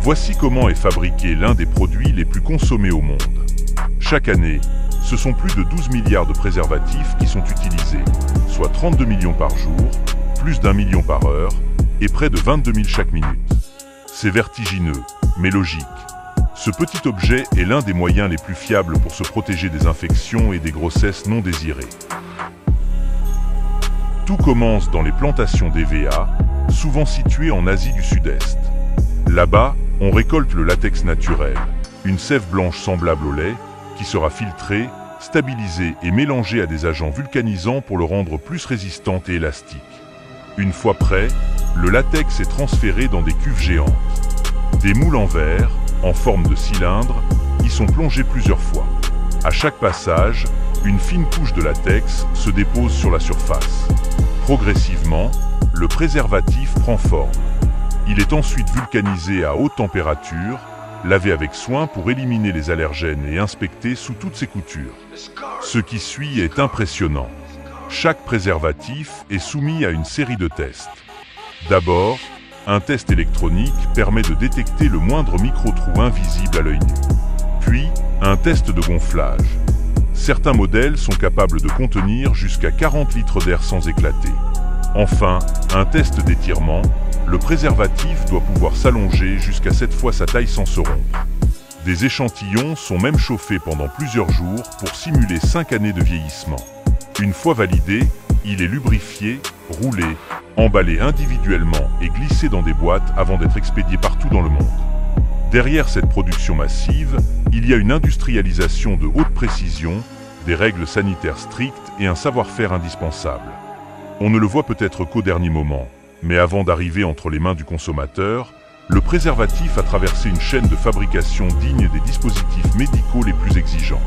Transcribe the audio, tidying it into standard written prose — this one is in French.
Voici comment est fabriqué l'un des produits les plus consommés au monde. Chaque année, ce sont plus de 12 milliards de préservatifs qui sont utilisés, soit 32 millions par jour, plus d'1 million par heure, et près de 22 000 chaque minute. C'est vertigineux, mais logique. Ce petit objet est l'un des moyens les plus fiables pour se protéger des infections et des grossesses non désirées. Tout commence dans les plantations d'EVA, souvent situées en Asie du Sud-Est. Là-bas, on récolte le latex naturel, une sève blanche semblable au lait, qui sera filtrée, stabilisée et mélangée à des agents vulcanisants pour le rendre plus résistant et élastique. Une fois prêt, le latex est transféré dans des cuves géantes. Des moules en verre, en forme de cylindre, y sont plongés plusieurs fois. À chaque passage, une fine couche de latex se dépose sur la surface. Progressivement, le préservatif prend forme. Il est ensuite vulcanisé à haute température, lavé avec soin pour éliminer les allergènes et inspecté sous toutes ses coutures. Ce qui suit est impressionnant. Chaque préservatif est soumis à une série de tests. D'abord, un test électronique permet de détecter le moindre micro-trou invisible à l'œil nu. Puis, un test de gonflage. Certains modèles sont capables de contenir jusqu'à 40 litres d'air sans éclater. Enfin, un test d'étirement. Le préservatif doit pouvoir s'allonger jusqu'à 7 fois sa taille sans se rompre. Des échantillons sont même chauffés pendant plusieurs jours pour simuler 5 années de vieillissement. Une fois validé, il est lubrifié, roulé, emballé individuellement et glissé dans des boîtes avant d'être expédié partout dans le monde. Derrière cette production massive, il y a une industrialisation de haute précision, des règles sanitaires strictes et un savoir-faire indispensable. On ne le voit peut-être qu'au dernier moment, mais avant d'arriver entre les mains du consommateur, le préservatif a traversé une chaîne de fabrication digne des dispositifs médicaux les plus exigeants.